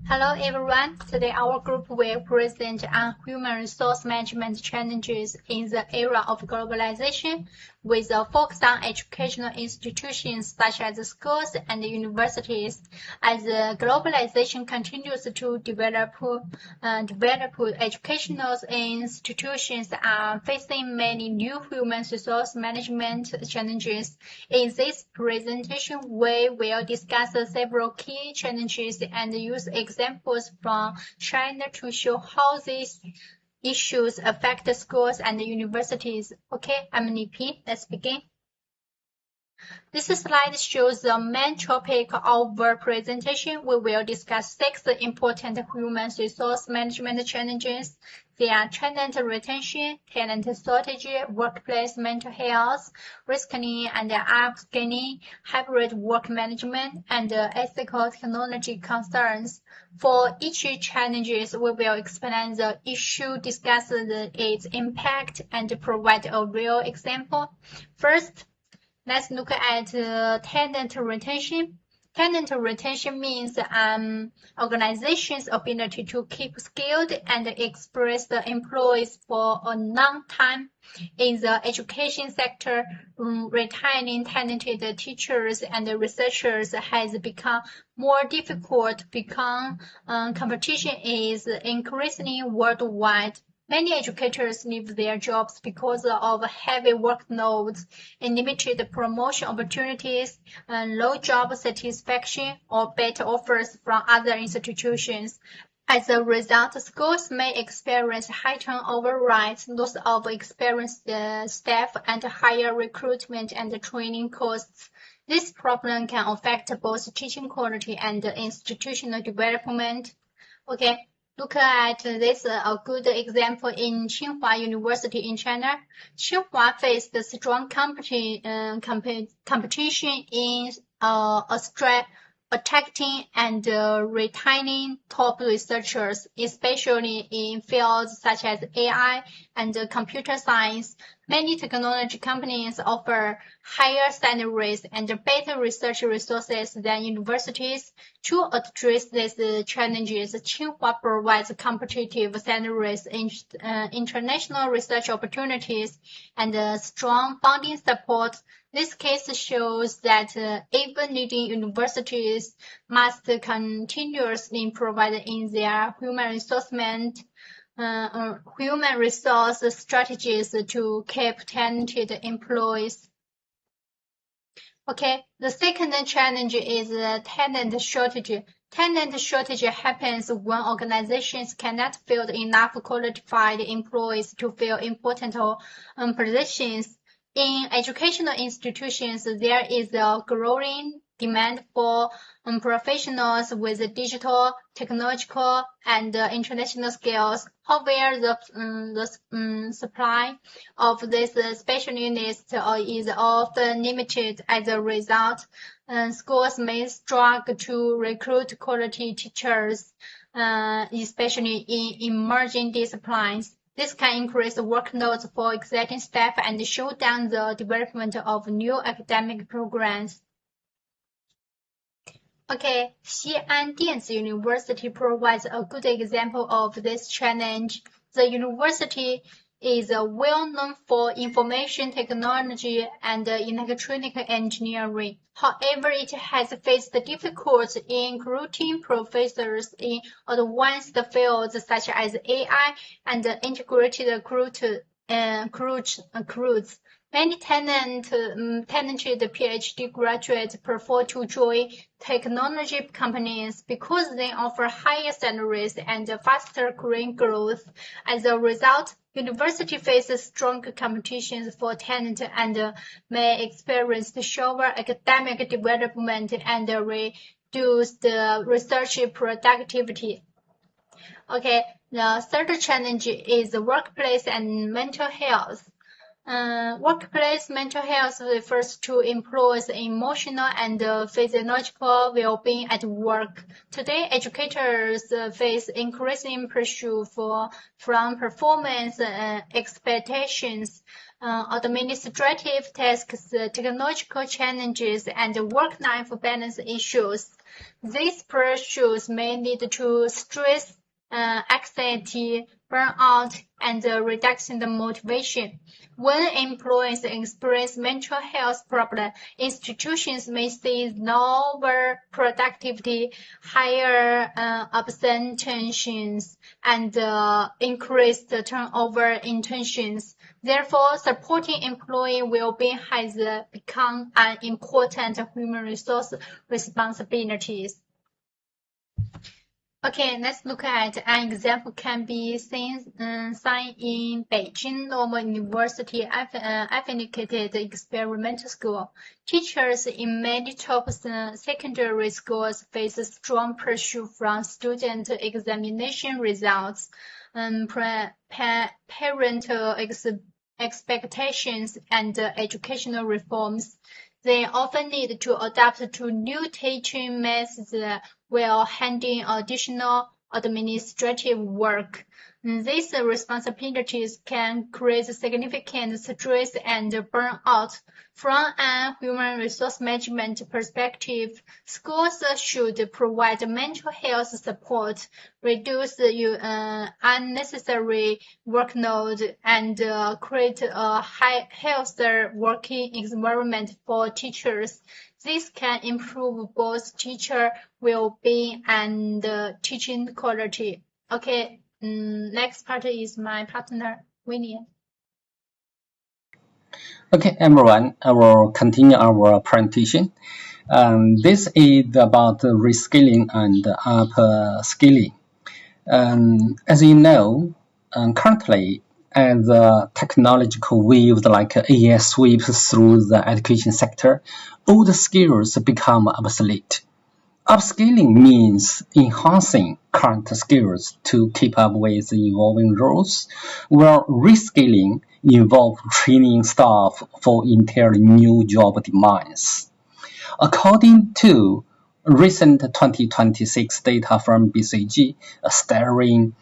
Hello everyone. Today our group will present on human resource management challenges in the era of globalization with a focus on educational institutions such as schools and universities. As globalization continues to develop, educational institutions are facing many new human resource management challenges. In this presentation, we will discuss several key challenges and use examples from China to show how these issues affect schools and universities. Okay, I'm Nipi. Let's begin. This slide shows the main topic of our presentation. We will discuss 6 important human resource management challenges. They are talent retention, talent shortage, workplace mental health, reskilling and upskilling, hybrid work management, and ethical technology concerns. For each challenge, we will explain the issue, discuss its impact, and provide a real example. First, let's look at talent retention. Talent retention means organization's ability to keep skilled and experienced employees for a long time. In the education sector, retaining talented teachers and researchers has become more difficult because competition is increasing worldwide. Many educators leave their jobs because of heavy workloads, limited promotion opportunities, low job satisfaction, or better offers from other institutions. As a result, schools may experience high turnover rates, loss of experienced staff, and higher recruitment and training costs. This problem can affect both teaching quality and institutional development. Okay. Look at this, a good example in Tsinghua University in China. Tsinghua faced strong competition in attracting and retaining top researchers, especially in fields such as AI and computer science. Many technology companies offer higher salaries and better research resources than universities. To address these challenges, Tsinghua provides competitive salaries, international research opportunities, and strong funding support. This case shows that even leading universities must continuously provide in their human resource strategies to keep talented employees. Okay, the second challenge is talent shortage. Talent shortage happens when organizations cannot field enough qualified employees to fill important positions. In educational institutions, there is a growing demand for professionals with digital, technological, and international skills. However, the supply of these specialists is often limited. As a result, schools may struggle to recruit quality teachers, especially in emerging disciplines. This can increase workloads for existing staff and slow down the development of new academic programs. Okay, Xi'an Dianzi University provides a good example of this challenge. The university is well known for information technology and electronic engineering. However, it has faced difficulties in recruiting professors in advanced fields such as AI and integrated recruits. Many talented PhD graduates prefer to join technology companies because they offer higher salaries and faster career growth. As a result, university faces stronger competition for talent and may experience slower academic development and reduced research productivity. Okay, the third challenge is workplace and mental health. Workplace mental health refers to employees' emotional and physiological well-being at work. Today, educators face increasing pressure from performance expectations. administrative tasks, technological challenges, and work-life balance issues. These pressures may lead to stress, anxiety, burnout, and reduction in motivation. When employees experience mental health problems, institutions may see lower productivity, higher absenteeism, and increased turnover intentions. Therefore, supporting employee well-being has become an important human resource responsibility. Okay, let's look at an example can be seen in Beijing Normal University affiliated experimental school. Teachers in many top secondary schools face strong pressure from student examination results, parental expectations, and educational reforms. They often need to adapt to new teaching methods while handling additional administrative work. These responsibilities can create significant stress and burnout. From a human resource management perspective, schools should provide mental health support, reduce unnecessary workload, and create a healthier working environment for teachers. This can improve both teacher well-being and teaching quality. Okay, next part is my partner, Winnie. Okay, everyone, I will continue our presentation. This is about reskilling and upskilling. As you know, currently, as the technological waves like AI sweeps through the education sector, old skills become obsolete. Upskilling means enhancing current skills to keep up with evolving roles, while reskilling involves training staff for entirely new job demands. According to recent 2026 data from BCG, a staggering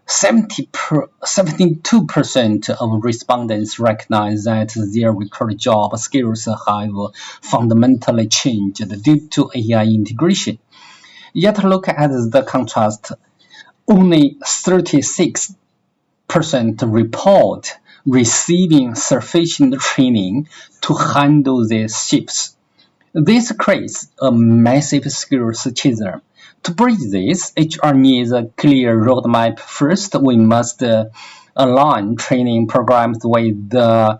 72% of respondents recognize that their recurrent job skills have fundamentally changed due to AI integration. Yet look at the contrast. Only 36% report receiving sufficient training to handle these shifts. This creates a massive skills chasm. To bridge this, HR needs a clear roadmap. First, we must align training programs with the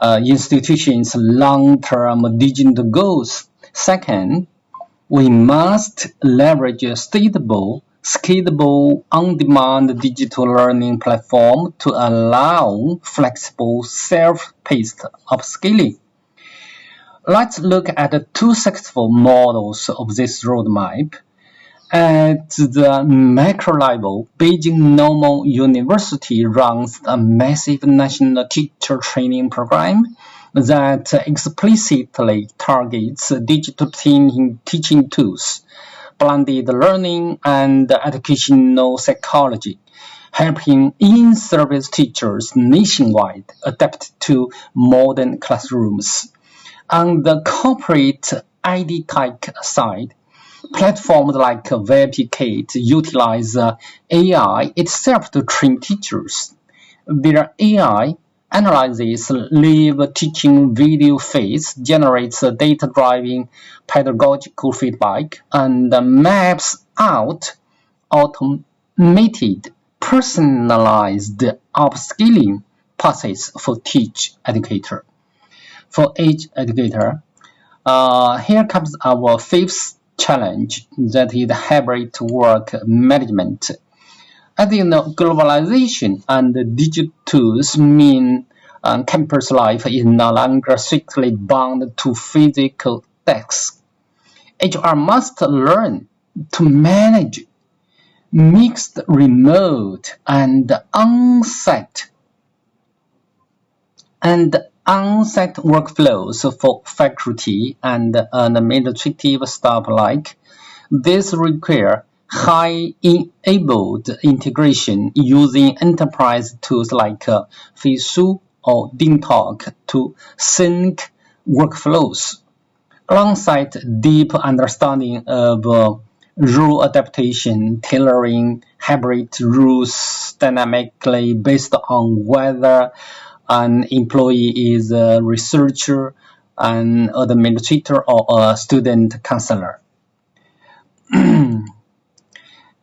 institution's long-term digital goals. Second, we must leverage a stable, scalable, on-demand digital learning platform to allow flexible, self-paced upskilling. Let's look at two successful models of this roadmap. At the macro level, Beijing Normal University runs a massive national teacher training program that explicitly targets digital teaching tools, blended learning, and educational psychology, helping in-service teachers nationwide adapt to modern classrooms. On the corporate ID tech side, platforms like VIPKit utilize AI itself to train teachers. Their AI analyzes live teaching video feeds, generates data-driven pedagogical feedback, and maps out automated, personalized upskilling paths for each educator. Here comes our fifth challenge, that is hybrid work management. As you know, globalization and digital tools mean campus life is no longer strictly bound to physical desks. HR must learn to manage mixed remote and on-site workflows for faculty and administrative staff alike. This requires high-enabled integration using enterprise tools like Fisu or Dean Talk to sync workflows. Alongside deep understanding of rule adaptation, tailoring hybrid rules dynamically based on whether an employee is a researcher, an administrator, or a student counselor.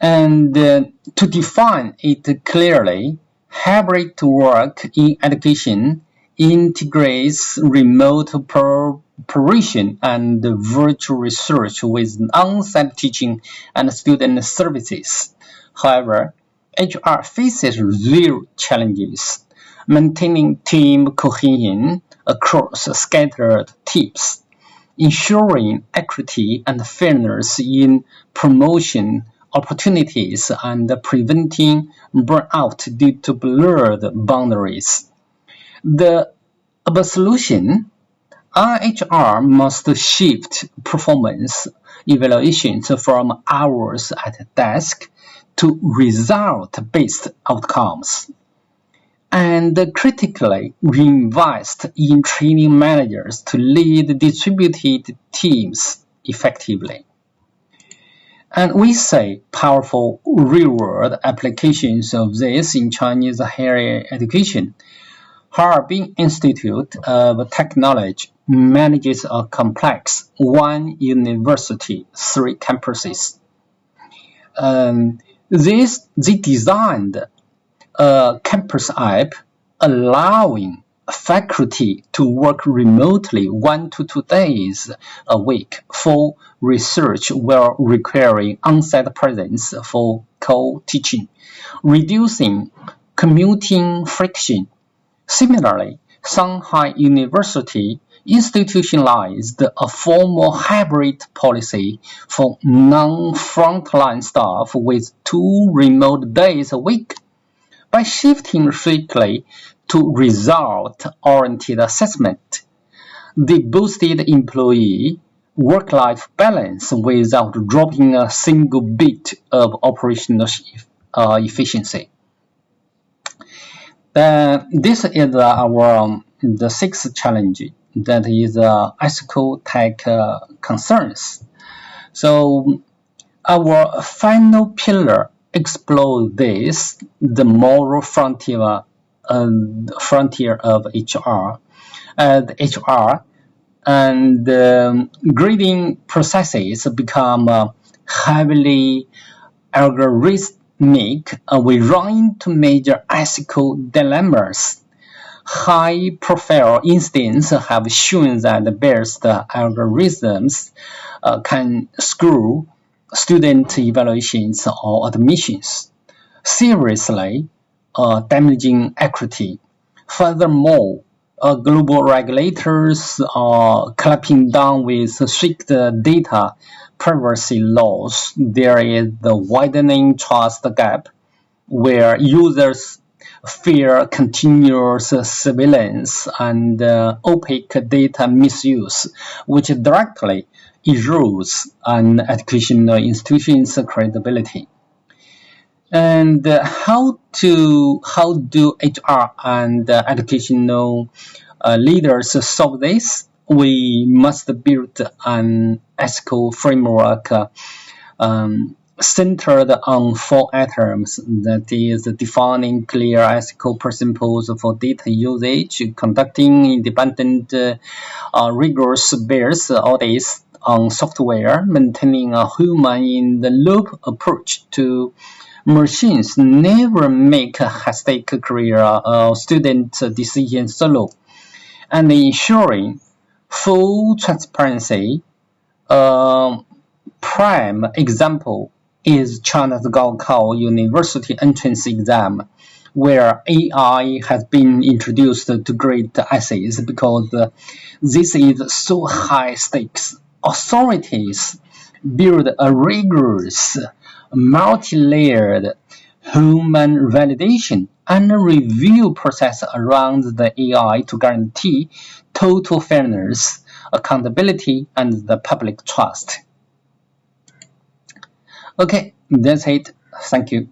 And to define it clearly, hybrid work in education integrates remote preparation and virtual research with on-site teaching and student services. However, HR faces real challenges, maintaining team cohesion across scattered teams, ensuring equity and fairness in promotion opportunities, and preventing burnout due to blurred boundaries. The solution, HR must shift performance evaluations from hours at desk to result-based outcomes, and critically reinvest in training managers to lead distributed teams effectively. And we see powerful real-world applications of this in Chinese higher education. Harbin Institute of Technology manages a complex one university, 3 campuses. They designed a campus app allowing faculty to work remotely 1 to 2 days a week for research while requiring on-site presence for co-teaching, reducing commuting friction. Similarly, Shanghai University institutionalized a formal hybrid policy for non-frontline staff with 2 remote days a week. By shifting strictly to result-oriented assessment, they boosted employee work-life balance without dropping a single bit of operational efficiency. This is the 6th challenge, that is ethical tech concerns. So our final pillar explores this, the moral frontier of HR. HR and grading processes become heavily algorithmic. We run into major ethical dilemmas. High-profile incidents have shown that biased algorithms can screw student evaluations or admissions, seriously damaging equity. Furthermore, global regulators are clamping down with strict data privacy laws. There is the widening trust gap, where users fear continuous surveillance and opaque data misuse, which directly erodes an educational institution's credibility. And how do HR and educational leaders solve this? We must build an ethical framework centered on 4 items, that is, defining clear ethical principles for data usage, conducting independent, rigorous bias audits on software, maintaining a human-in-the-loop approach to machines, never make high-stake career or student decisions solo, and ensuring full transparency. Prime example is China's Gaokao University entrance exam, where AI has been introduced to grade essays because this is so high stakes. Authorities build a rigorous, multi-layered human validation and review process around the AI to guarantee total fairness, accountability, and the public trust. Okay, that's it. Thank you.